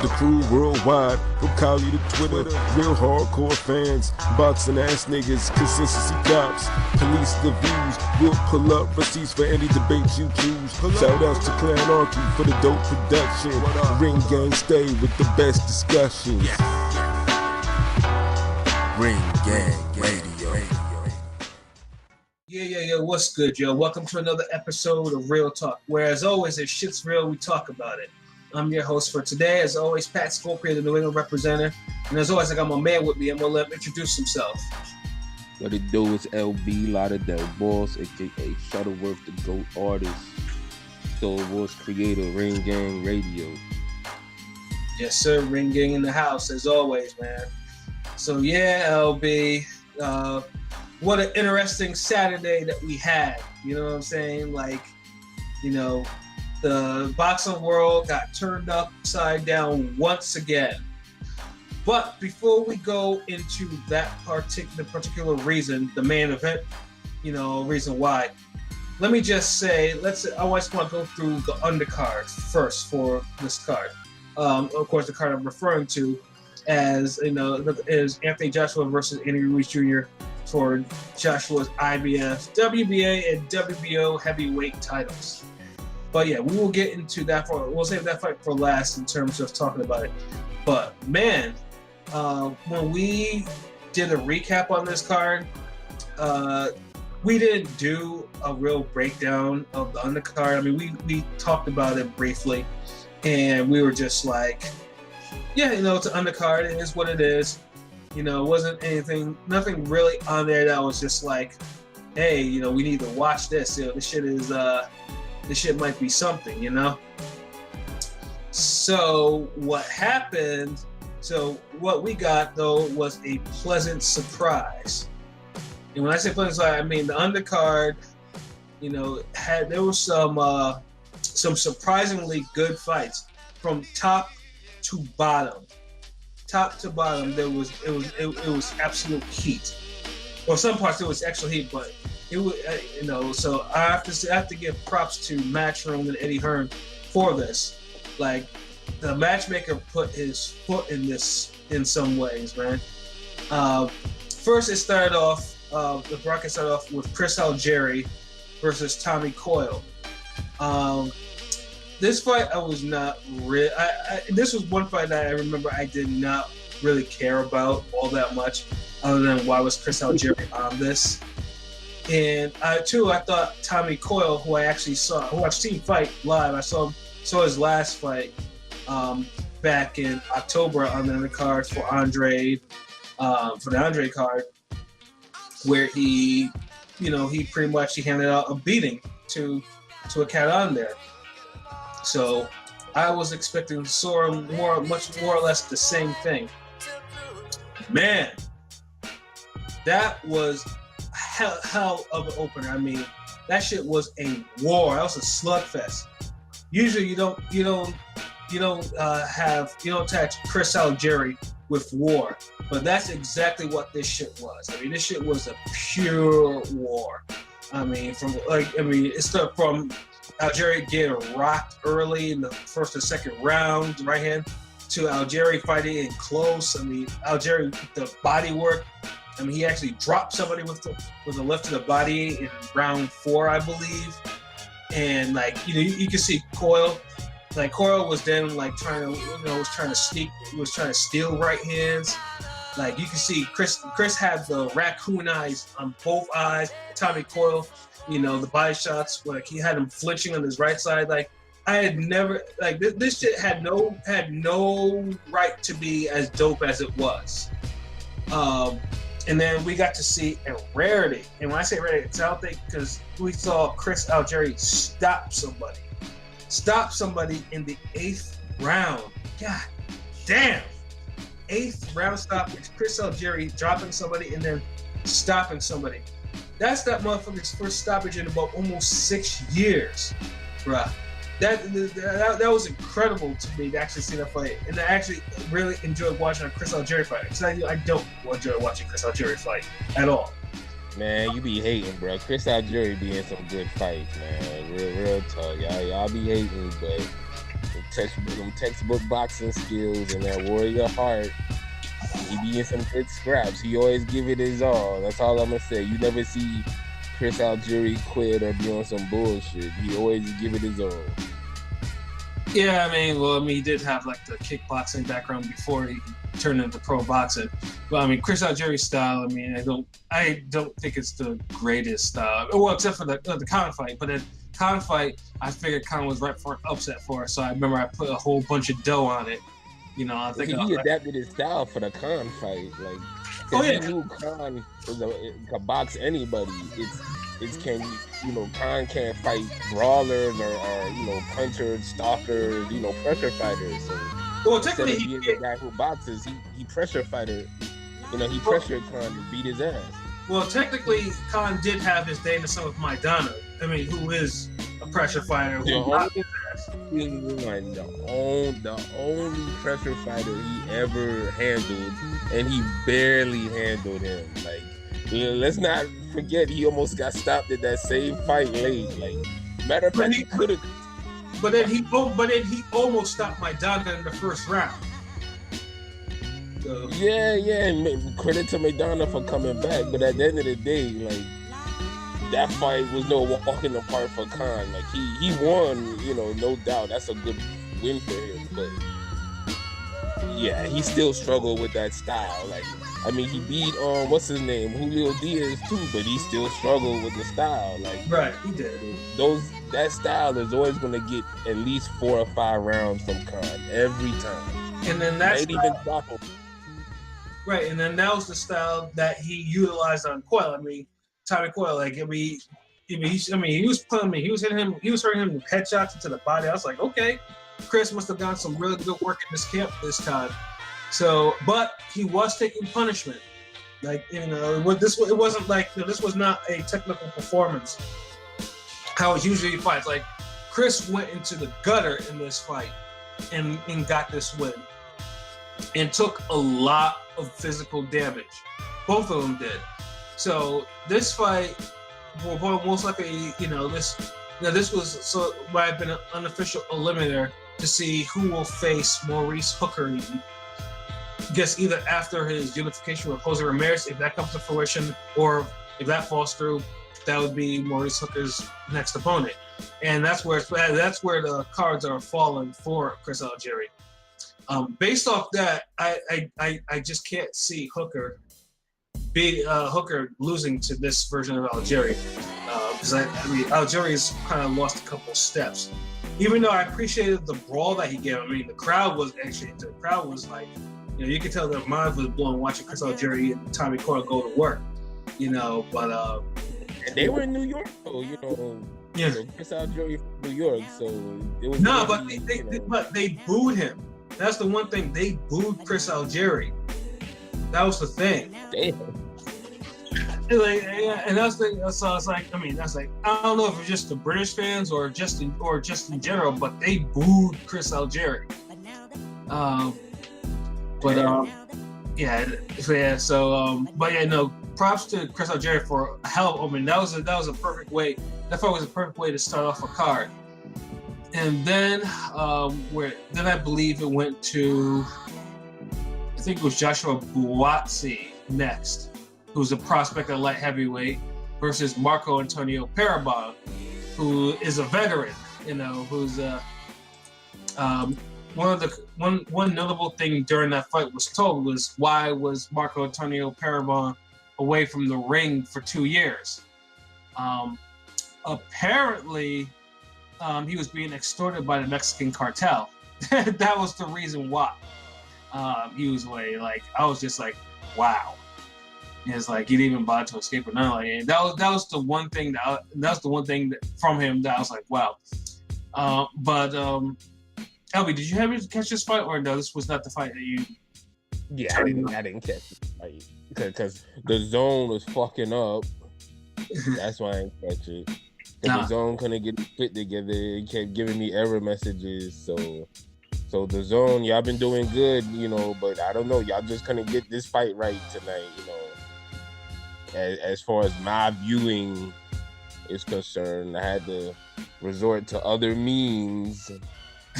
The crew worldwide, from Cali to Twitter, real hardcore fans, boxing ass niggas, consistency cops, police the views, we'll pull up receipts for any debate you choose. Shout outs to Clan Archie for the dope production. Ring Gang stay with the best discussions. Ring Gang Radio. Yeah, what's good, yo? Welcome to another episode of Real Talk, where as always, if shit's real, we talk about it. I'm your host for today, as always, Patscorpio, the New England representative. And as always, I got my man with me. I'm going to let him introduce himself. What it do is LB Lauderdale Boss, aka Shutterworth da Gawd artist, Star Wars creator, Ring Gang Radio. Yes, sir. Ring Gang in the house, as always, man. So, yeah, LB, what an interesting Saturday that we had. You know what I'm saying? Like, you know, the boxing world got turned upside down once again. But before we go into that particular reason, the main event, you know, reason why, let me just say, I just want to go through the undercard first for this card. Of course, the card I'm referring to as, you know, is Anthony Joshua versus Andy Ruiz Jr. for Joshua's IBF, WBA, and WBO heavyweight titles. But yeah, we will get into that. We'll save that fight for last in terms of talking about it. But man, when we did a recap on this card, we didn't do a real breakdown of the undercard. I mean, we talked about it briefly, and we were just like, yeah, you know, it's an undercard. It is what it is. You know, it wasn't nothing really on there that was just like, hey, you know, we need to watch this. You know, this shit might be something, you know? So what we got though was a pleasant surprise. And when I say pleasant surprise, I mean the undercard, you know, there was some surprisingly good fights from top to bottom. Top to bottom, it was absolute heat. Well, some parts it was actual heat, but it was, you know. So I have to give props to Matchroom and Eddie Hearn for this. Like, the matchmaker put his foot in this in some ways, man. First, it started off. The bracket started off with Chris Algieri versus Tommy Coyle. This fight, I was not really. This was one fight that I remember I did not really care about all that much, other than why was Chris Algieri on this. And I thought Tommy Coyle, who I've seen fight live. I saw his last fight back in October on the undercard for Andre, for the Andre card, where he pretty much handed out a beating to a cat on there. So I was expecting much more or less the same thing. Man, that was hell of an opener. I mean, that shit was a war. That was a slugfest. Usually you don't attach Chris Algieri with war, but that's exactly what this shit was. I mean, this shit was a pure war. I mean, it started from Algieri getting rocked early in the first or second round, right hand, to Algieri fighting in close. I mean, Algieri, the body work. I mean, he actually dropped somebody with a left to the body in round 4, I believe. And like, you know, you can see Coyle. Like, Coyle was then like trying to steal right hands. Like, you can see Chris had the raccoon eyes on both eyes. Tommy Coyle, you know, the body shots, like he had him flinching on his right side. Like, I had never, like, this shit had no right to be as dope as it was. And then we got to see a rarity. And when I say rarity, it's out there because we saw Chris Algieri stop somebody in the 8th round. God damn. 8th round stoppage. Chris Algieri dropping somebody and then stopping somebody. That's that motherfucker's first stoppage in about almost 6 years, bruh. That was incredible to me to actually see that fight, and I actually really enjoyed watching a Chris Algieri fight. Because I don't enjoy watching Chris Algieri fight at all. Man, you be hating, bro. Chris Algieri be in some good fights, man. Real talk. Y'all be hating, but textbook boxing skills and that warrior heart. He be in some good scraps. He always give it his all. That's all I'm gonna say. You never see Chris Algieri quit or be on some bullshit. He always give it his all. Yeah, he did have like the kickboxing background before he turned into pro boxing. But Chris Algieri's style, I don't think it's the greatest style. Well, except for the Khan fight. But then Khan fight, I figured Khan was right for an upset for it. So I remember I put a whole bunch of dough on it. I think he adapted his style for the Khan fight. He knew Khan could box anybody. It's Khan can't fight brawlers or punchers, stalkers, pressure fighters. So well, technically, he is a guy who boxes. He pressure fighter. He pressured Khan to beat his ass. Well, technically, Khan did have his day in the sun with Maidana. Who is a pressure fighter. The only pressure fighter he ever handled, and he barely handled him. Let's not forget he almost got stopped at that same fight late. Matter of fact, he could have. But then he almost stopped Maidana in the first round. So. Yeah, and credit to Maidana for coming back. But at the end of the day, that fight was no walk in the park for Khan. He won, no doubt. That's a good win for him. But yeah, he still struggled with that style. He beat what's his name, Julio Diaz too, but he still struggled with the style. Right, he did. That style is always gonna get at least 4 or 5 rounds from Khan every time. And then that's even drop him. Right, and then that was the style that he utilized on Coyle. Tommy Coyle, he was putting he was hurting him with headshots into the body. I was like, okay, Chris must have done some really good work in this camp this time. So, but he was taking punishment. This was not a technical performance. How it usually fights. Chris went into the gutter in this fight and got this win. And took a lot of physical damage. Both of them did. So this fight will most likely, this was might have been an unofficial eliminator to see who will face Maurice Hooker. I guess either after his unification with Jose Ramirez, if that comes to fruition, or if that falls through, that would be Maurice Hooker's next opponent. And that's where the cards are falling for Chris Algieri. Based off that, I just can't see Hooker losing to this version of Algieri, because Algieri's kind of lost a couple steps. Even though I appreciated the brawl that he gave, the crowd was you could tell their minds was blown watching Chris Algieri and Tommy Coyle go to work, but and they were in New York, though, Yeah. Chris Algieri from New York, so it was but they booed him. That's the one thing, they booed Chris Algieri. That was the thing. Damn. And that's the so it's I don't know if it's just the British fans or just in general, but they booed Chris Algieri. Props to Chris Algieri for help. That was a perfect way. That fight was a perfect way to start off a card. And then I believe it went to, I think it was Joshua Buatsi next, who's a prospect at light heavyweight, versus Marco Antonio Parabon, who is a veteran, who's one notable thing during that fight was told was, why was Marco Antonio Parabon away from the ring for 2 years? Apparently, he was being extorted by the Mexican cartel. That was the reason why he was away. I was just like, wow. It's he didn't even bother to escape or nothing. And that was the one thing from him that I was like, wow. LB, did you happen to catch this fight, or no? This was not the fight that you. Yeah, I didn't catch it. Because the zone was fucking up. That's why I didn't catch it. The zone couldn't get fit together. It kept giving me error messages. So the zone, y'all been doing good, but I don't know. Y'all just couldn't get this fight right tonight, As far as my viewing is concerned, I had to resort to other means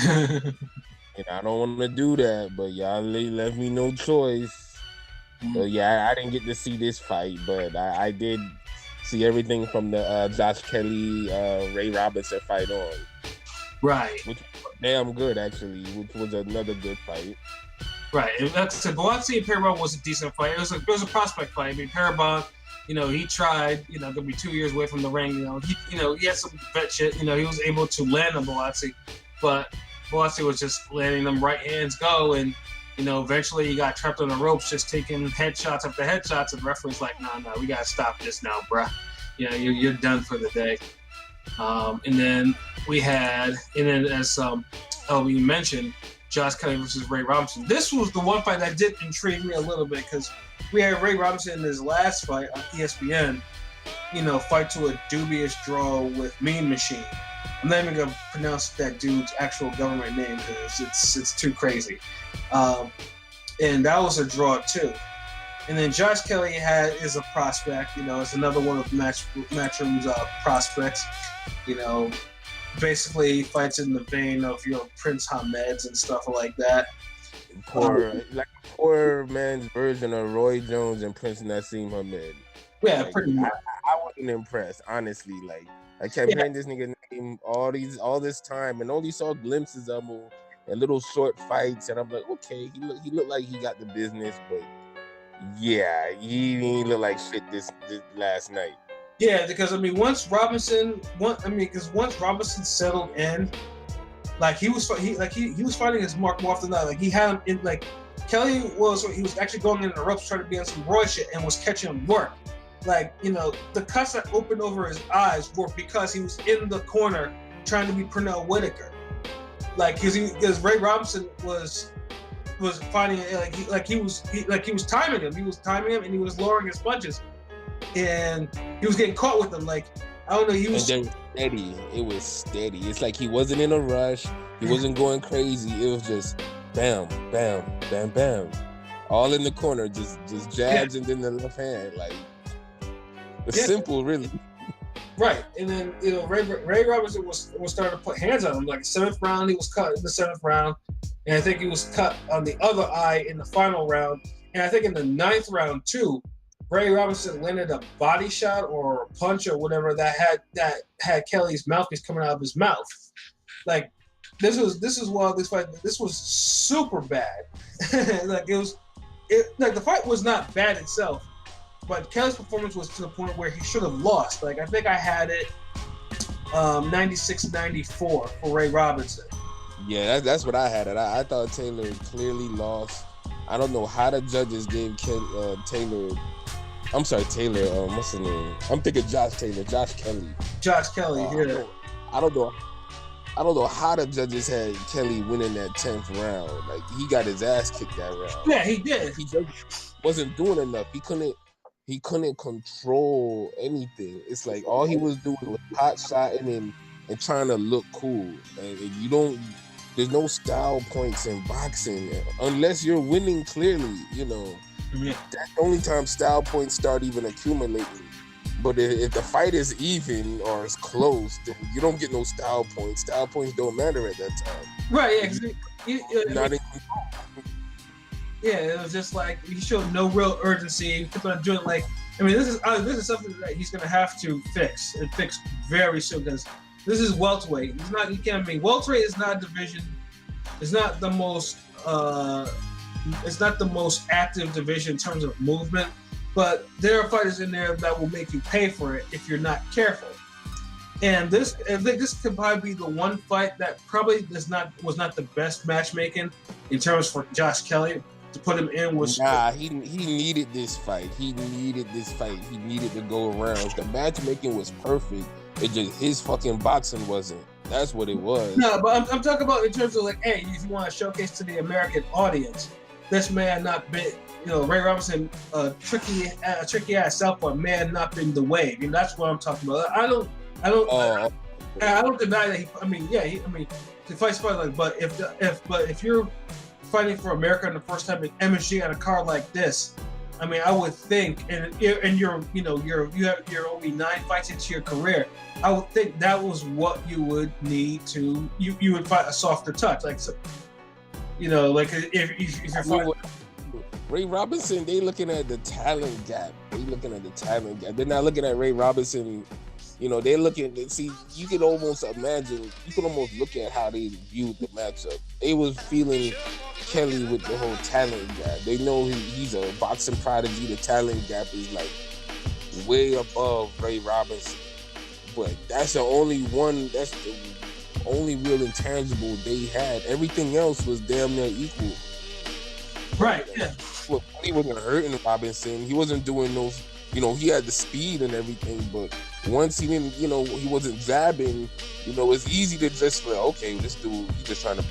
And I don't want to do that, but y'all left me no choice. So yeah, I didn't get to see this fight, but I did see everything from the Josh Kelly, Ray Robinson fight on. Right. Which was damn good, actually, which was another good fight. Right. And like I said, Boazzi and Parabon was a decent fight. It was a prospect fight. I mean, Parabon, he tried, gonna be 2 years away from the ring. He had some vet shit. He was able to land on Boazzi, but Boazzi was just letting them right hands go, and eventually he got trapped on the ropes, just taking headshots after headshots, and the referee's like, no, we gotta stop this now, bruh. You're done for the day. And then as LB mentioned, Josh Kelly versus Ray Robinson. This was the one fight that did intrigue me a little bit, because we had Ray Robinson in his last fight on ESPN, fight to a dubious draw with Mean Machine. I'm not even gonna pronounce that dude's actual government name because it's too crazy. And that was a draw too. And then Josh Kelly is a prospect. It's another one of Matchroom's prospects. Basically fights in the vein of Prince Hamed's and stuff like that. Poor man's version of Roy Jones and Prince Nassim Hamed. Yeah, pretty much. I wasn't impressed, honestly. I kept hearing this nigga name all this time, and only saw glimpses of him and little short fights, and I'm like, okay, he looked like he got the business, but yeah, he didn't look like shit this last night. Yeah, because once Robinson settled in, he was finding his mark more often than not. He had him in Kelly he was actually going in the ropes trying to be on some Roy shit and was catching him work. The cuts that opened over his eyes were because he was in the corner trying to be Pernell Whitaker. Because Ray Robinson was finding it he was timing him. He was timing him and he was lowering his punches. And he was getting caught with them. I don't know, he was steady. It was steady. It's like he wasn't in a rush. He wasn't going crazy. It was just bam, bam, bam, bam. All in the corner, just jabs and then the left hand. It's simple, really. Right. And then, Ray Robinson was starting to put hands on him. 7th round, he was cut in the 7th round. And I think he was cut on the other eye in the final round. And I think in the 9th round, too, Ray Robinson landed a body shot or a punch or whatever that had Kelly's mouthpiece coming out of his mouth. This was super bad. The fight was not bad itself, but Kelly's performance was to the point where he should have lost. I think I had it 96-94 for Ray Robinson. Yeah, that's what I had it. I thought Taylor clearly lost. I don't know how the judges gave Taylor. I'm sorry, Taylor. What's his name? I'm thinking Josh Taylor. Josh Kelly. Josh Kelly. Yeah. I don't know how the judges had Kelly winning that 10th round. He got his ass kicked that round. Yeah, he did. He just wasn't doing enough. He couldn't control anything. It's all he was doing was hot shotting and trying to look cool. And there's no style points in boxing unless you're winning clearly. Yeah. That's the only time style points start even accumulating. But if the fight is even or it's close, then you don't get no style points. Style points don't matter at that time. Right, yeah. Not even. Yeah, it was just he showed no real urgency. He kept on doing this is something that he's gonna have to fix very soon, because this is welterweight. Welterweight is not a division. It's not the most. It's not the most active division in terms of movement, but there are fighters in there that will make you pay for it if you're not careful. And I think this could probably be the one fight that probably was not the best matchmaking in terms for Josh Kelly to put him in. He needed this fight. He needed to go around. The matchmaking was perfect. It just his fucking boxing wasn't. That's what it was. No, but I'm talking about in terms of hey, if you want to showcase to the American audience, this man not been, Ray Robinson, tricky ass southpaw man not been the wave. That's what I'm talking about. I don't deny that he fights but if you're fighting for America in the first time in MSG at a card like this, I mean, I would think, and you're only 9 fights into your career. I would think that was what you would need to you would fight a softer touch, like so, like if you're fighting. Ray Robinson, they looking at the talent gap. They're not looking at Ray Robinson. They're looking. See, you can almost imagine. You can almost look at how they viewed the matchup. They was feeling Kelly with the whole talent gap. They know he's a boxing prodigy. The talent gap is like way above Ray Robinson. But that's the only one. That's the only real intangible they had. Everything else was damn near equal. Right. Yeah. Well, he wasn't hurting Robinson. He wasn't doing those. He had the speed and everything, but once he didn't, he wasn't jabbing. It's easy to just like, okay, this dude, he's just trying to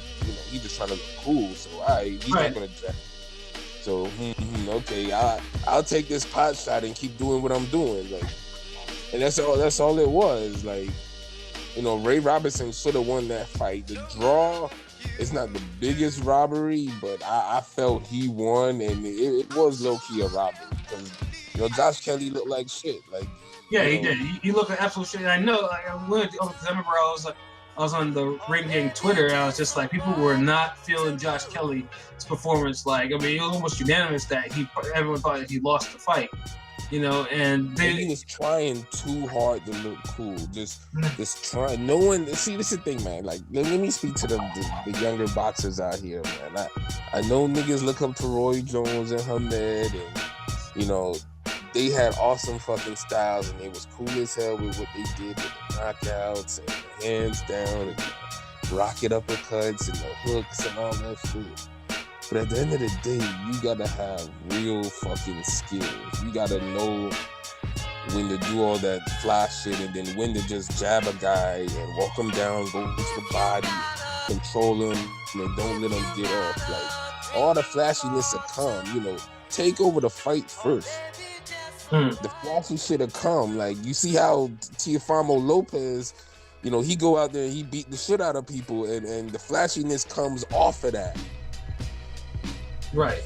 look cool. So, all right, he's not gonna jab. So, okay, I'll take this pot shot and keep doing what I'm doing, like, and that's all it was, like, Ray Robinson should have won that fight. The draw, it's not the biggest robbery, but I felt he won, and it was low key a robbery because. Josh Kelly looked like shit. Like, yeah, he did. He looked like absolute shit. And I know, I remember I was on the Ring Gang Twitter, and I was just like, people were not feeling Josh Kelly's performance. Like, I mean, it was almost unanimous that everyone thought that he lost the fight. And he was trying too hard to look cool. Just trying. No one. See, this is the thing, man. Like, let me speak to the younger boxers out here, man. I know niggas look up to Roy Jones and Hamed, and they had awesome fucking styles, and they was cool as hell with what they did with the knockouts and the hands down and the rocket uppercuts and the hooks and all that shit. But at the end of the day, you gotta have real fucking skills. You gotta know when to do all that flash shit and then when to just jab a guy and walk him down, go to the body, control him, and don't let him get off. Like, all the flashiness will come, take over the fight first. The flashy shit will come. Like, you see how Teofimo Lopez, he go out there and he beat the shit out of people, and the flashiness comes off of that. Right.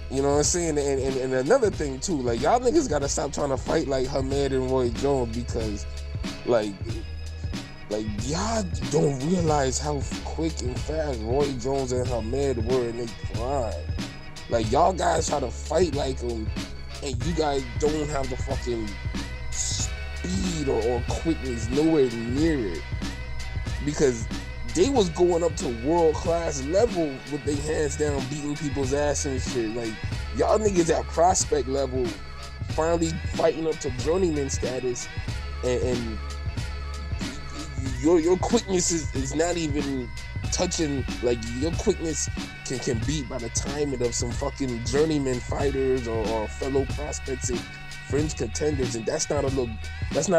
You know what I'm saying? And another thing too, like, y'all niggas gotta stop trying to fight like Hamed and Roy Jones because, like y'all don't realize how quick and fast Roy Jones and Hamed were in their prime. Like, y'all guys try to fight like them, and you guys don't have the fucking speed or quickness nowhere near it. Because they was going up to world-class level with their hands down, beating people's ass and shit. Like, y'all niggas at prospect level finally fighting up to journeyman status, and your quickness is not even touching. Like, your quickness can beat by the timing of some fucking journeyman fighters or fellow prospects and fringe contenders, and that's not a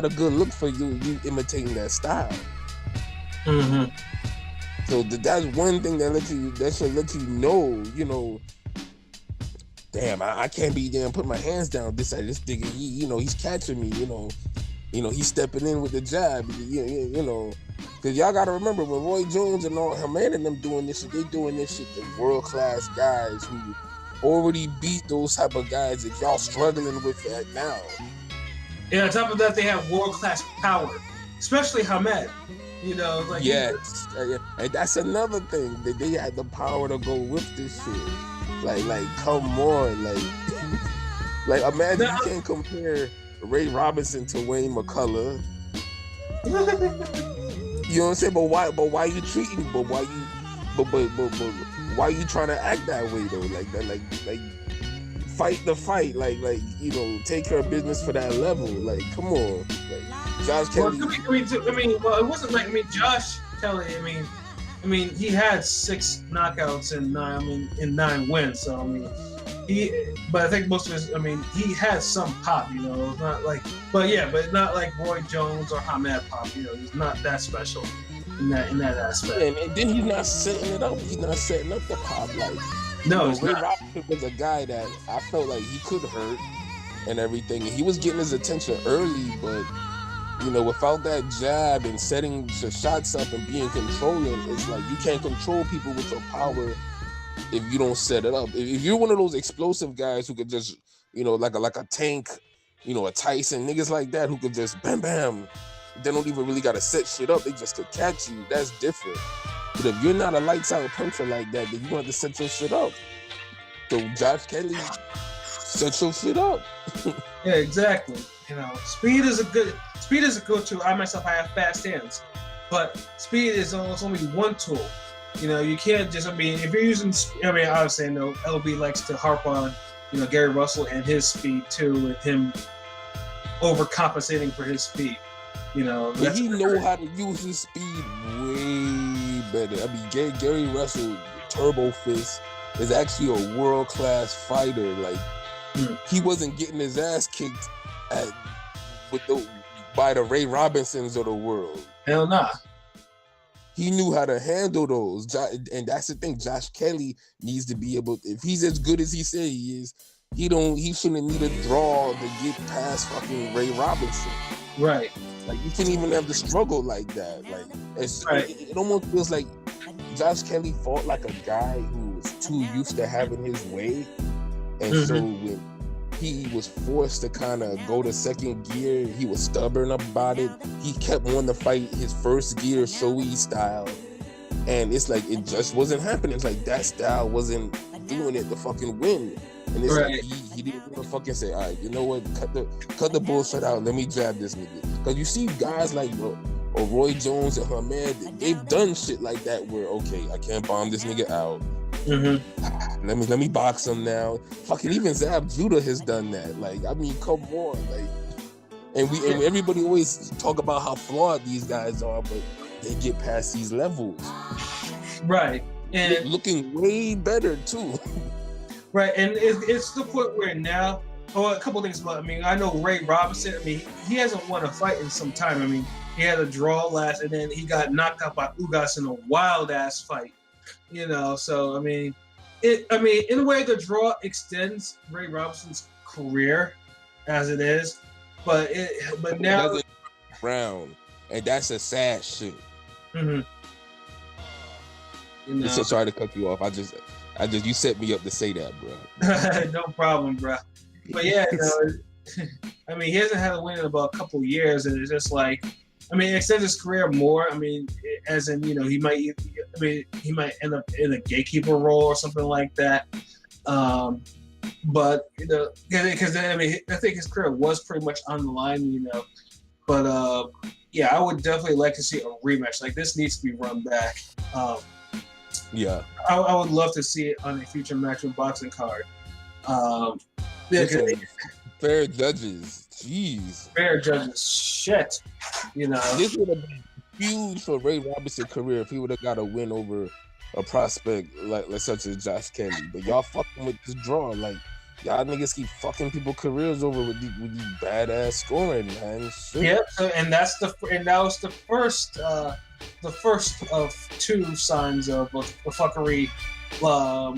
good look for you imitating that style. So that's one thing that should let you know, damn, I can't be damn put my hands down this nigga, he's catching me, he's stepping in with the jab, because y'all gotta remember when Roy Jones and all Hamed and them doing this shit, they doing this shit to world-class guys who already beat those type of guys that y'all struggling with that now. Yeah, on top of that, they have world-class power, especially Hamed. Like, yes, and that's another thing, that they had the power to go with this shit. Like, come on, like imagine you can't compare Ray Robinson to Wayne McCullough. You know what I'm saying? But why you treating? But why you trying to act that way though? Like that, like fight the fight, like take care of business for that level. Like, come on, like Josh Kelly. It wasn't like Josh Kelly. I mean, he had 6 knockouts and 9 wins. So but I think most of his, he had some pop. It's not like, but not like Roy Jones or Hamed pop. He's not that special in that aspect. Yeah, and then he's not setting it up. He's not setting up the pop. Like, no, Ray Robinson was a guy that I felt like he could hurt and everything, and he was getting his attention early, but without that jab and setting the shots up and being controlling, it's like you can't control people with your power if you don't set it up. If you're one of those explosive guys who could just like a Tank, a Tyson, niggas like that who could just bam bam. They don't even really gotta set shit up. They just could catch you. That's different. But if you're not a lights out puncher like that, then you have to set your shit up. So Josh Kelly, set your shit up. Yeah, exactly. Speed is a good tool. I myself, I have fast hands, but speed is almost only one tool. You can't just. If you're using, obviously, I know LB likes to harp on, Gary Russell and his speed too, with him overcompensating for his speed. But he know how to use his speed way better. Gary Russell, Turbo Fist, is actually a world-class fighter. Like, he wasn't getting his ass kicked by the Ray Robinsons of the world. Hell nah. He knew how to handle those. And that's the thing. Josh Kelly needs to be able, if he's as good as he said he is, he shouldn't need a draw to get past fucking Ray Robinson. Right. Like, you can't even have to struggle like that. Like, it almost feels like Josh Kelly fought like a guy who was too used to having his way. And so when he was forced to kind of go to second gear, he was stubborn about it. He kept wanting to fight his first gear, showy style. And it's like, it just wasn't happening. It's like, that style wasn't doing it to fucking win. And it's like, he didn't want to fucking say, all right, you know what, cut the bullshit out, let me jab this nigga. Because you see guys like Roy Jones and Hamed, they've done shit like that where, okay, I can't bomb this nigga out. Let me box him now. Fucking even Zab Judah has done that. Like, come on. Like, and everybody always talk about how flawed these guys are, but they get past these levels. Right. And looking way better too. Right, and it's the point where now, a couple things about. I know Ray Robinson. He hasn't won a fight in some time. He had a draw last, and then he got knocked out by Ugas in a wild ass fight. So in a way, the draw extends Ray Robinson's career as it is, but now round, and that's a sad shit. So sorry to cut you off. I just you set me up to say that, bro. No problem, bro. But yeah, he hasn't had a win in about a couple years, and it's just like, it extends his career more. As in, he might end up in a gatekeeper role or something like that. But because I think his career was pretty much on the line, But yeah, I would definitely like to see a rematch. Like, this needs to be run back. Yeah, I would love to see it on a future matchroom boxing card. Fair judges, jeez. Fair judges, shit. This would have been huge for Ray Robinson's career if he would have got a win over a prospect like such as Josh Kelly. But y'all fucking with this draw, like, y'all niggas keep fucking people careers over with these badass scoring, man. Shit. Yep, and that was the first of two signs of the fuckery,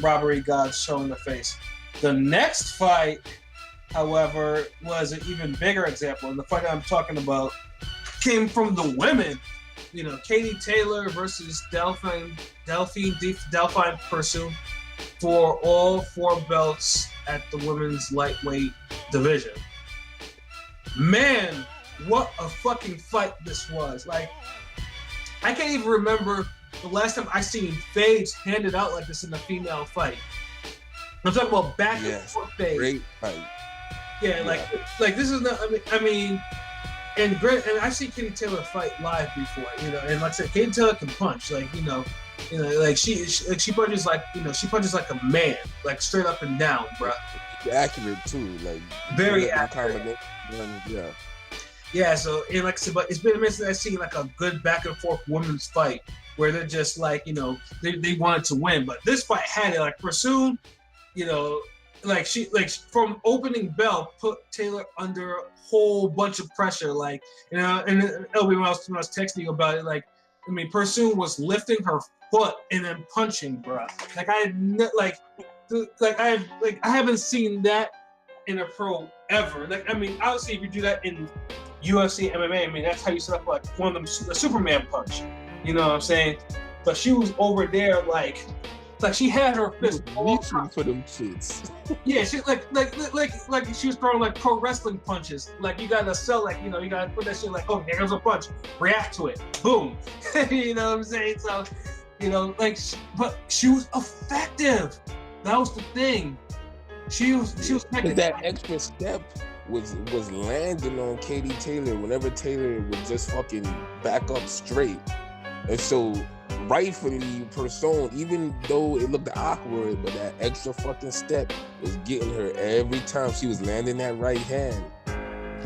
robbery gods showing their face. The next fight, however, was an even bigger example. And the fight I'm talking about came from the women. Katie Taylor versus Delphine Pursuit for all 4 belts at the women's lightweight division. Man, what a fucking fight this was. Like, I can't even remember the last time I seen fades handed out like this in a female fight. I'm talking about back and forth fades. Great fight. Yeah, like this is not. And I've seen Katie Taylor fight live before, and like I said, Katie Taylor can punch, like she punches like a man, like straight up and down, bro. Accurate too, like very accurate. Yeah. Yeah, so and like I said, but it's been a minute since I've seen like a good back and forth women's fight where they're just like, they wanted to win, but this fight had it. Like Pursuit, she from opening bell put Taylor under a whole bunch of pressure, and LB when I was texting you about it, Pursuit was lifting her foot and then punching, bro. I haven't seen that in a pro ever. Obviously if you do that in UFC, MMA, that's how you set up like one of them, the Superman punch. You know what I'm saying? But she was over there like Like she had her fist all reaching for them shits. Yeah, she like she was throwing like pro wrestling punches. Like you gotta sell, like, you know, you gotta put that shit like, oh, there's a punch, react to it, boom. You know what I'm saying? So, you know, like, but she was effective. That was the thing. She was effective. That extra step was landing on Katie Taylor whenever Taylor would just fucking back up straight, and so rightfully Person, even though it looked awkward, but that extra fucking step was getting her every time she was landing that right hand.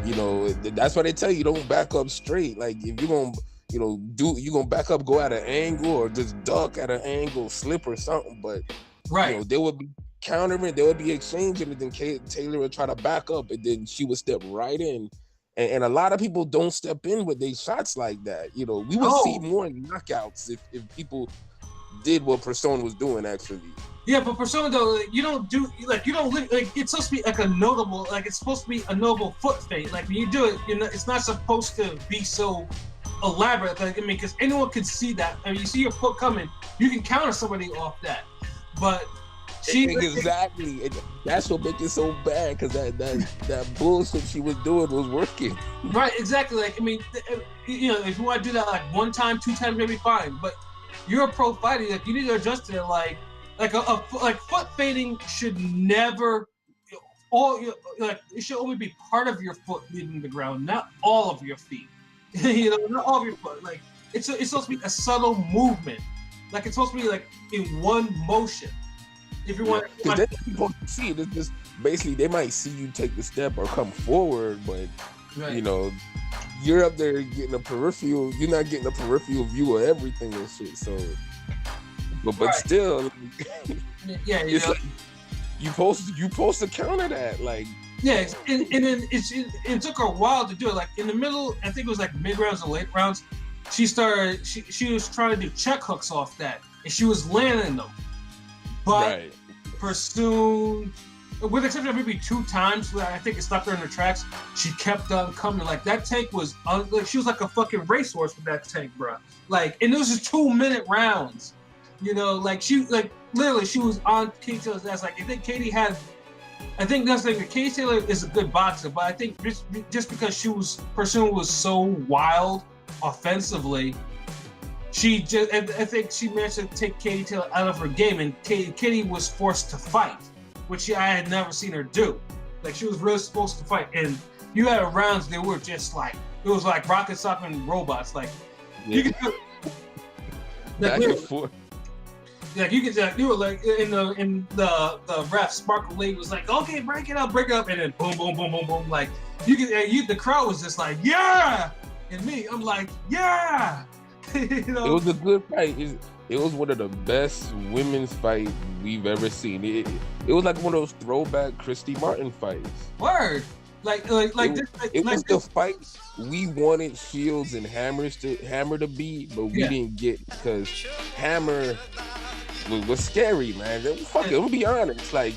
You know, that's why they tell you don't back up straight. Like if you're gonna, you know, you're gonna back up, go at an angle or just duck at an angle, slip or something. But right, you know, there would be countering, there would be exchanging, and then Taylor would try to back up, and then she would step right in. And a lot of people don't step in with their shots like that. You know, we would see more knockouts if people did what Person was doing, actually. Yeah, but Person, though, you don't it's supposed to be like a notable, like it's supposed to be a noble foot feint. Like when you do it, you know, it's not supposed to be so elaborate. Like, I mean, because anyone can see that. I mean, you see your foot coming, you can counter somebody off that. But exactly. That's what makes it so bad, because that bullshit she was doing was working. Right, exactly. Like, I mean, you know, if you want to do that like one time, 2 times, maybe fine. But you're a pro fighter. Like, you need to adjust it. Like foot feinting should never it should only be part of your foot leaving the ground, not all of your feet. You know, not all of your foot. Like it's supposed to be a subtle movement. Like it's supposed to be like in one motion. If you want, because then people see it. It's just basically they might see you take the step or come forward, but right. You know, you're up there getting a peripheral. You're not getting a peripheral view of everything and shit. So, but right. Still, yeah, it's know. Like you supposed to counter that, like. Yeah, and then it took her a while to do it. Like in the middle, I think it was like mid rounds or late rounds. She was trying to do check hooks off that, and she was landing them. But right. Pursued, with the exception of maybe 2 times where I think it stopped her in her tracks, she kept on coming. Like that tank was, like she was like a fucking racehorse with that tank, bro. Like, and it was just 2-minute rounds. You know, like literally she was on Katie Taylor's ass. Like I think that's the thing. Katie Taylor is a good boxer, but I think just because Pursuit was so wild offensively. I think she managed to take Katie Taylor out of her game, and Katie was forced to fight, which I had never seen her do. Like she was really supposed to fight, and you had rounds they were just like it was like rocket stopping robots. Like you could do, back and forth. Like you could, you were like in the ref, Sparkle Lady was like, okay, break it up, and then boom, boom, boom, boom, boom. Like the crowd was just like, yeah, and me, I'm like, yeah. You know? It was a good fight. It was one of the best women's fights we've ever seen. It was like one of those throwback Christy Martin fights. Word, it was the fight we wanted Shields and Hammer to be, but we didn't get, because Hammer was scary, man. Fuck it, I'm gonna be honest. Like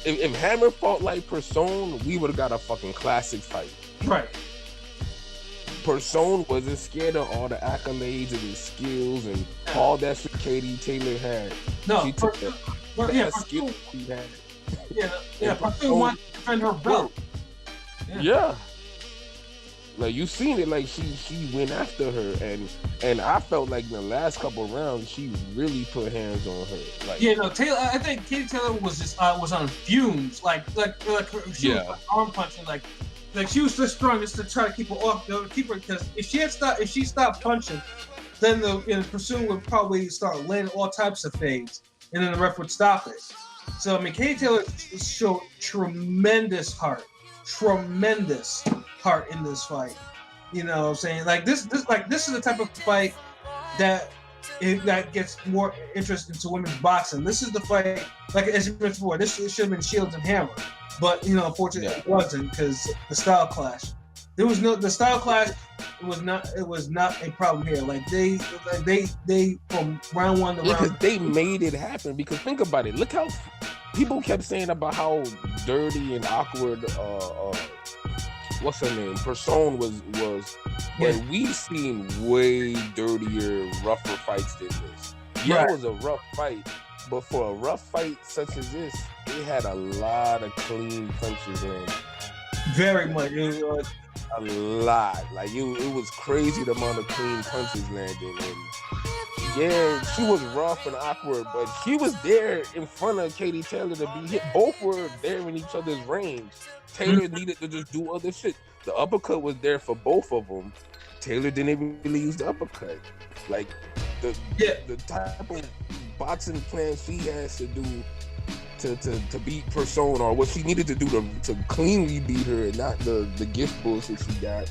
if Hammer fought like Person, we would have got a fucking classic fight. Right. Person wasn't scared of all the accolades and his skills and all that shit Katie Taylor had. No, she took that skill she had. Yeah, Person wanted to defend her belt. Yeah. Like you seen it, like she went after her, and I felt like in the last couple of rounds she really put hands on her. Like Taylor. I think Katie Taylor was just was on fumes. Like she was arm punching like she was just strong just to try to keep her off, because if she stopped punching, then the Pursuit would probably start landing all types of fades, and then the ref would stop it. So I mean, Katie Taylor showed tremendous heart in this fight. You know what I'm saying? Like this is the type of fight that gets more interest into women's boxing. This is the fight, like as you mentioned before, this should have been Shields and Hammer. But unfortunately, it wasn't, because the style clash. The style clash was not a problem here. Like they from round 1 to round. Because they made it happen. Because think about it. Look how people kept saying about how dirty and awkward. What's her name? Person was. But we've seen way dirtier, rougher fights than this. Yeah, It was a rough fight. But for a rough fight such as this, they had a lot of clean punches in. Very much. A lot. Like it was crazy the amount of clean punches landing. And yeah, she was rough and awkward, but she was there in front of Katie Taylor to be hit. Both were there in each other's range. Taylor needed to just do other shit. The uppercut was there for both of them. Taylor didn't really use the uppercut. Like the type of boxing plan she has to do to beat Persona, or what she needed to do to cleanly beat her, and not the gift bullshit she got.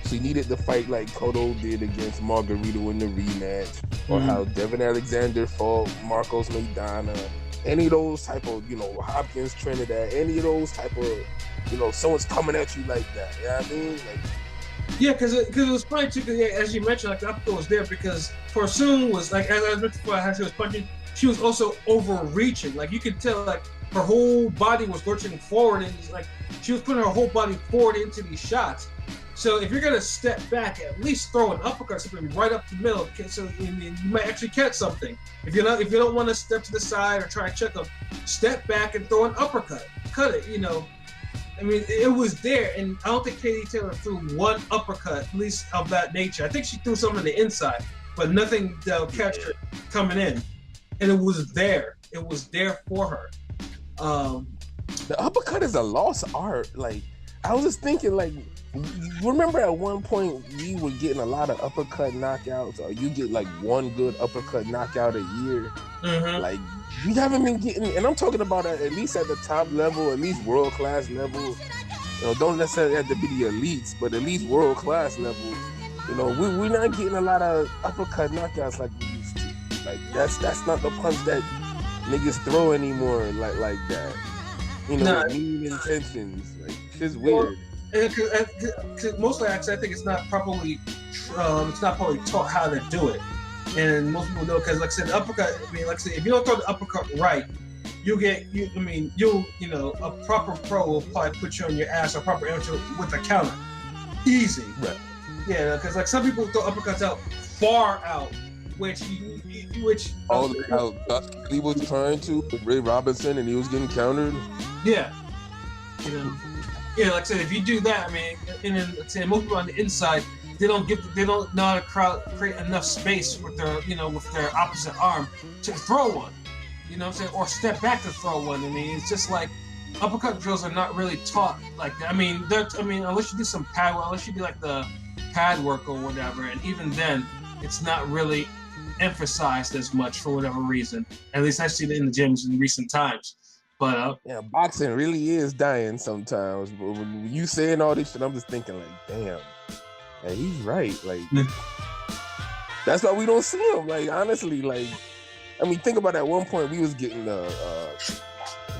She needed to fight like Cotto did against Margarito in the rematch, or how Devin Alexander fought Marcos Maidana. Any of those type of, Hopkins, Trinidad, any of those type of, someone's coming at you like that. You know what I mean? Like, yeah, because it was funny too. Cause, as you mentioned, like the uppercut was there because Porsoon was like, as I mentioned before, how she was punching, she was also overreaching. Like you could tell, like her whole body was lurching forward, and like she was putting her whole body forward into these shots. So if you're gonna step back, at least throw an uppercut, something right up the middle, so you might actually catch something. If you don't want to step to the side or try and check them, step back and throw an uppercut, cut it. I mean, it was there, and I don't think Katie Taylor threw one uppercut, at least of that nature. I think she threw some on the inside, but nothing that'll catch her coming in. And it was there. It was there for her. The uppercut is a lost art. Like, I was just thinking, like, remember at one point we were getting a lot of uppercut knockouts, or you get like one good uppercut knockout a year. Like, we haven't been getting, and I'm talking about at least at the top level, at least world class level. Don't necessarily have to be the elites, but at least world class level. We're not getting a lot of uppercut knockouts like we used to. Like that's not the punch that niggas throw anymore. Like that. Mean intentions. Like it's weird. Cause mostly, actually, I think it's not properly taught how to do it, and most people know because, like I said, the uppercut. I mean, like I said, if you don't throw the uppercut right, a proper pro will probably put you on your ass, or a proper amateur with a counter, easy. Right. Yeah, because like some people throw uppercuts out far out, which he was trying to with Ray Robinson, and he was getting countered. Yeah. Yeah, like I said, if you do that, I mean, and then let's say most people on the inside, they don't know how to create enough space with their, with their opposite arm to throw one. You know what I'm saying? Or step back to throw one. I mean, it's just like uppercut drills are not really taught like that. I mean, unless you do some pad work, unless you do like the pad work or whatever, and even then, it's not really emphasized as much for whatever reason. At least I've seen it in the gyms in recent times. But yeah, boxing really is dying sometimes. But when you saying all this shit, I'm just thinking like, damn, yeah, he's right. Like, that's why we don't see him. Like, honestly, like, I mean, think about at one point we was getting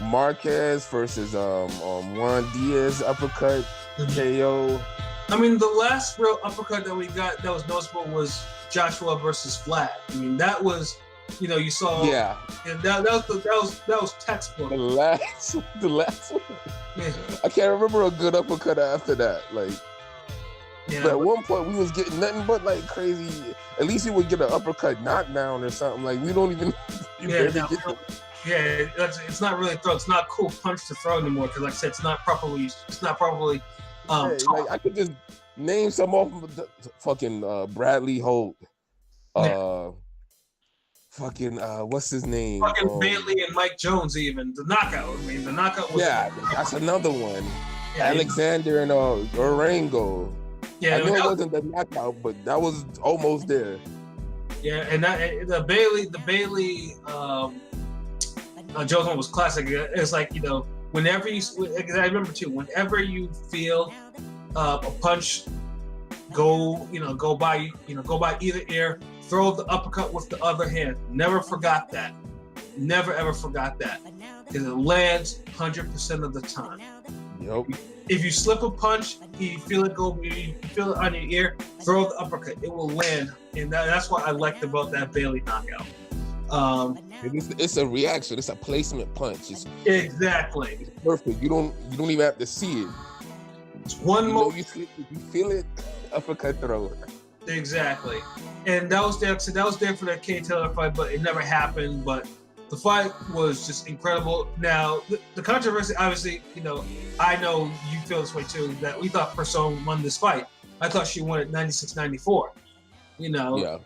Marquez versus Juan Diaz uppercut KO. I mean, the last real uppercut that we got that was noticeable was Joshua versus Vlad. I mean, that was. You saw. Yeah. And that was textbook. The last one. Yeah. I can't remember a good uppercut after that. Like, but at one point we was getting nothing but like crazy. At least you would get an uppercut knockdown or something. Like we don't even. It's not really throw. It's not a cool punch to throw anymore because, like I said, it's not properly. Like I could just name some off of the fucking Bradley Holt. Fucking what's his name? Fucking Bailey and Mike Jones, even the knockout. I mean, the knockout was. Yeah, that's another one. Yeah, Alexander and Orango. Yeah, I know it wasn't the knockout, but that was almost there. Yeah, and the Bailey Jones one was classic. It's like whenever you. I remember too. Whenever you feel a punch go by either ear. Throw the uppercut with the other hand. Never forgot that. Never ever forgot that. Because it lands 100% of the time. Yep. If you slip a punch, you feel it on your ear, throw the uppercut. It will land. And that's what I liked about that Bailey knockout. It's a reaction. It's a placement punch. Exactly. It's perfect. You don't even have to see it. It's one more. You feel it, uppercut throw. Exactly, and that was there. So that was there for that Katie Taylor fight, but it never happened. But the fight was just incredible. Now, the controversy, obviously, I know you feel this way too, that we thought Persone won this fight. I thought she won at 96-94. Yeah.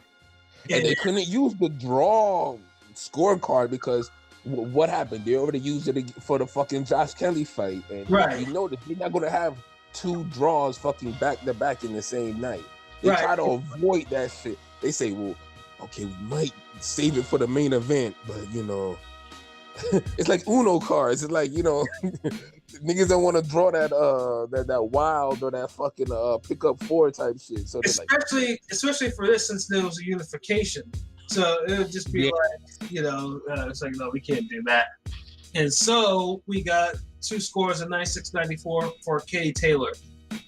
And they couldn't use the draw scorecard because what happened? They already used it for the fucking Josh Kelly fight. And you notice they're not going to have 2 draws fucking back-to-back in the same night. They try to avoid that shit. They say, well, okay, we might save it for the main event, but it's like Uno cards. It's like, niggas don't want to draw that wild or that fucking pick up 4 type shit. So especially for this, since there was a unification. So it would just be like, it's like, no, we can't do that. And so we got 2 scores of 96-94 for Katie Taylor.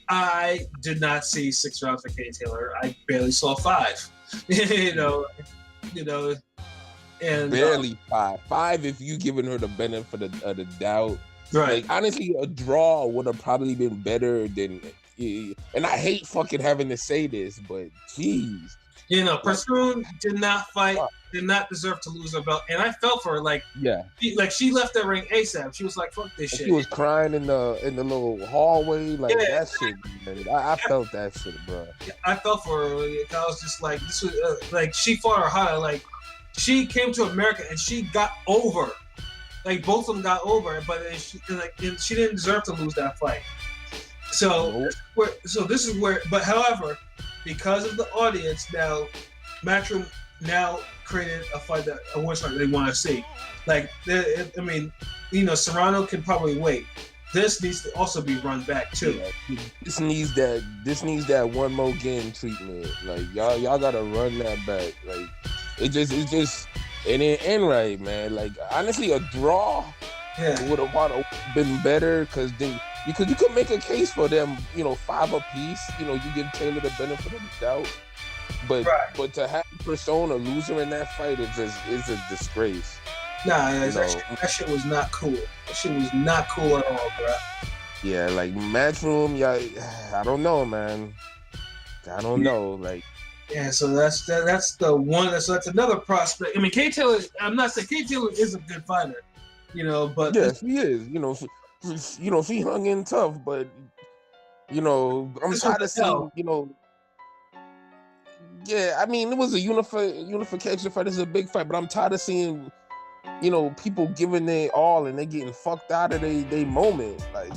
I did not see 6 rounds for Katie Taylor. I barely saw 5. And barely 5. 5 if you giving her the benefit of the doubt. Right. Like, honestly, a draw would have probably been better than. And I hate fucking having to say this, but jeez. Persone did not fight, did not deserve to lose her belt, and I felt for her. She left that ring ASAP. She was like, "Fuck this shit." She was crying in the little hallway, that shit. Man. I felt that shit, bro. I felt for her. I was just like, this was she fought her hard. Like, she came to America and she got over. Like, both of them got over, but she didn't deserve to lose that fight. So this is where, but however, because of the audience now, Matchroom now created a fight a one fight they want to see. Like, Serrano can probably wait. This needs to also be run back too. Yeah, this needs that one more game treatment. Like, y'all gotta run that back. Like, it just it didn't end right, man. Like, honestly, a draw would have been better because you could make a case for them, 5 apiece. You give Taylor the benefit of the doubt, but to have Persona loser in that fight is a disgrace. Nah, that shit was not cool. That shit was not cool at all, bro. Yeah, like, Matchroom, I don't know, man. I don't know, like. Yeah, so that's the one. So that's another prospect. I mean, Kate Taylor. I'm not saying Kate Taylor is a good fighter, but yeah, she is. She hung in tough, but I'm tired of seeing. Yeah, I mean, it was a unification fight. It's a big fight, but I'm tired of seeing, people giving their all and they getting fucked out of their moment, like.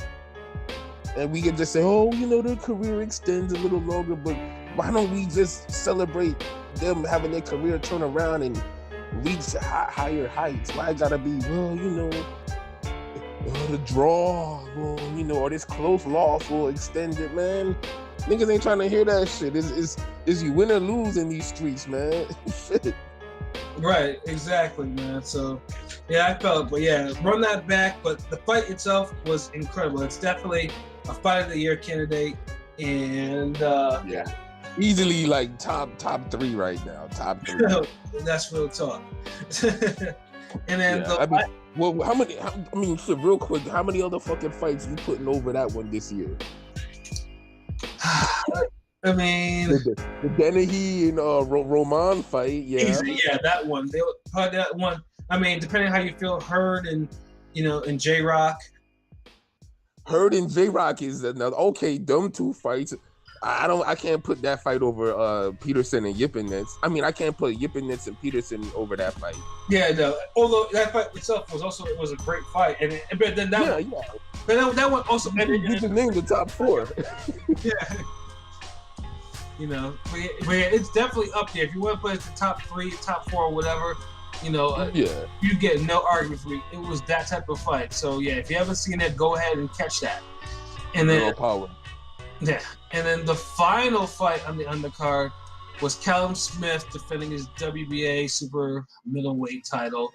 And we can just say, oh, their career extends a little longer, but why don't we just celebrate them having their career turn around and reach higher heights? Why it gotta be, the draw, or this close loss will extend it, man? Niggas ain't trying to hear that shit. Is you win or lose in these streets, man? Shit. Right, exactly, man. So, yeah, I felt, but run that back. But the fight itself was incredible. It's definitely a Fight of the Year candidate, and easily like top 3 right now. Top 3. That's real talk. And then real quick, how many other fucking fights you putting over that one this year? I mean, the Dennehy and Roman fight, easy, that one. They probably that one. I mean, depending on how you feel, Hurd and and J-Rock. Hurd and J-Rock is another. Okay, them 2 fights. I can't put that fight over Peterson and Yippinets. I mean, I can't put Yippinets and Peterson over that fight. Yeah, no. Although that fight itself was a great fight, but then that one, but that one also. You can name the top 4. Yeah. But it's definitely up there. If you want to put it the top 3, top 4, or whatever, you get no argument for me. It was that type of fight. So if you haven't seen it, go ahead and catch that. And then power. Yeah, and then the final fight on the undercard was Callum Smith defending his WBA super middleweight title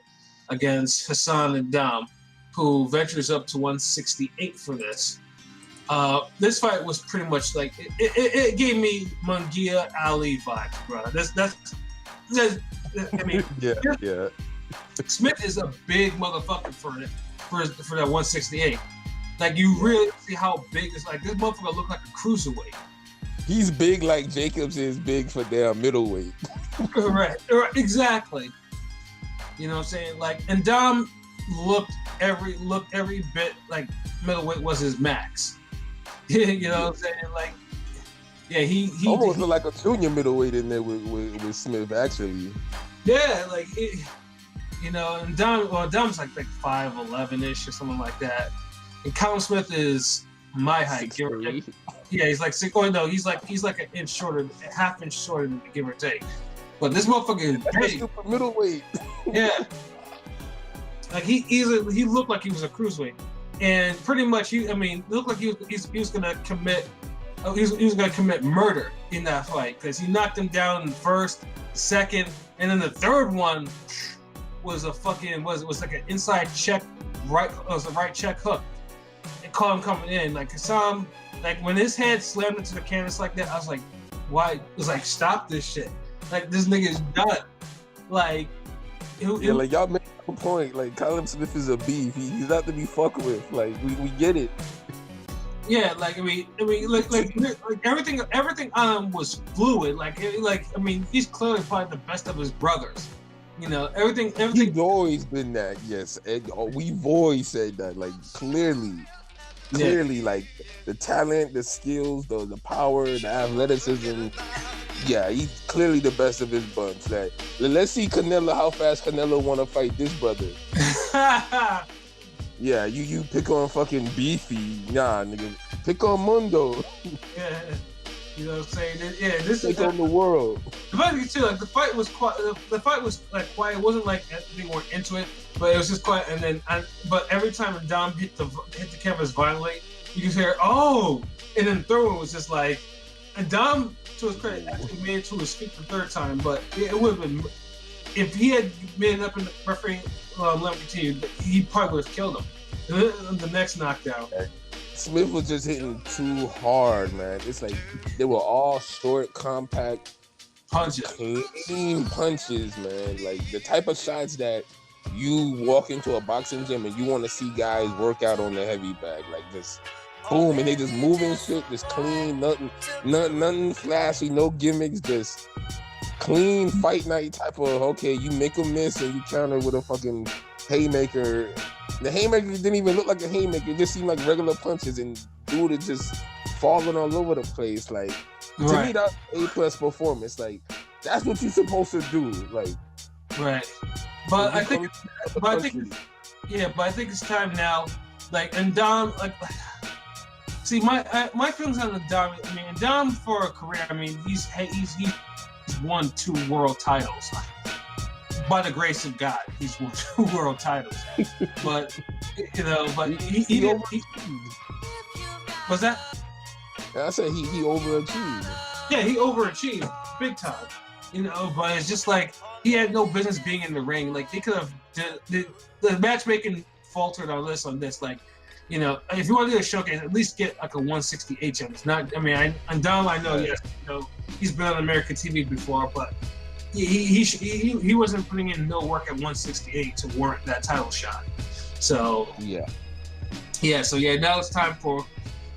against Hassan Adam, who ventures up to 168 for this. This fight was pretty much like it gave me Munguia Ali vibes, bro. I mean, yeah. Smith is a big motherfucker for that 168. Like, you really see how big it's like. This motherfucker look like a cruiserweight. He's big like Jacobs is big for their middleweight. Correct. Exactly. You know what I'm saying? Like, and Dom looked every bit like middleweight was his max. You know what I'm saying? Like, yeah, he almost looked like a junior middleweight in there with Smith, actually. Yeah, like you know, and Dom's like 5'11" or something like that. And Callum Smith is my height. Yeah, he's like 6. Oh no, he's like an inch shorter, a half inch shorter than give or take. But this motherfucker is big. Super middleweight. Yeah. Like he looked like he was a cruiserweight, and pretty much it looked like he was gonna commit. He was gonna commit murder in that fight because he knocked him down in the first, second, and then the third one was like an inside check, right? It was a right check hook. It caught him coming in. Like Kassam, like when his head slammed into the canvas like that, I was like, why? It was like, stop this shit. Like this nigga's done. Like, like y'all made a point. Like Callum Smith is a beef. He's not to be fucked with. Like we get it. Yeah, like everything was fluid. Like he's clearly probably the best of his brothers. You know, everything. He's always been that. Yes, we've always said that. Like clearly, like the talent, the skills, the power, the athleticism. Yeah, he's clearly the best of his bunch. Like, let's see Canelo, how fast Canelo want to fight this brother. Yeah, you pick on fucking Beefy. Nah, nigga. Pick on Mundo. Yeah. You know what I'm saying? Yeah, this pick on the world. The funny thing too, like the fight was quiet. The fight was like quiet. It wasn't like they weren't into it, but it was just quiet. And then, but every time Dom hit the canvas violently, you could hear oh, and then the third one was just like, and Dom, to his credit, actually made it to his feet the third time. But it would have been if he had made it up in the referee let him continue, he probably would have killed him. The next knockdown. Smith was just hitting too hard, man. It's like they were all short, compact punches, clean punches, man. Like the type of shots that you walk into a boxing gym and you want to see guys work out on the heavy bag, like just boom, and they just moving shit, just clean, nothing flashy, no gimmicks, just clean fight night type of. Okay, you make a miss and you counter with a fucking haymaker. The haymaker didn't even look like a haymaker. It just seemed like regular punches, and dude is just falling all over the place. Like, to me, that's A+ performance. Like, that's what you're supposed to do. Like, right. But I think it's time now. Like, and Dom, like, see, my feelings on the Dom. I mean, Dom for a career. I mean, he's won 2 world titles. By the grace of God, he's won 2 world titles. But he was that? I said he overachieved. Yeah, he overachieved big time. You know, but it's just like he had no business being in the ring. Like they could have the matchmaking faltered on this. Like, you know, if you want to do a showcase, at least get like a 168 gem. It's not. I mean, Dom, I know, yes, you know, he's been on American TV before, but. He wasn't putting in no work at 168 to warrant that title shot. So yeah. So now it's time for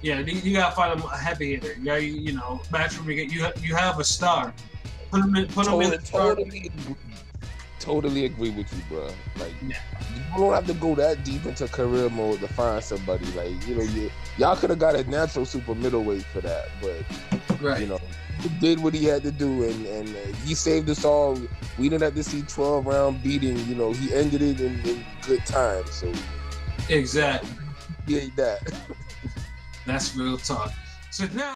you gotta find a heavy hitter. Yeah, you know, match where you have a star. Put him in the star. Totally agree with you, bro. Like you don't have to go that deep into career mode to find somebody. Like, you know, y'all could have got a natural super middleweight for that, but you know. He did what he had to do, and he saved us all. We didn't have to see 12-round beating. You know, he ended it in good time. So exactly, he ate that. That's real talk. So now.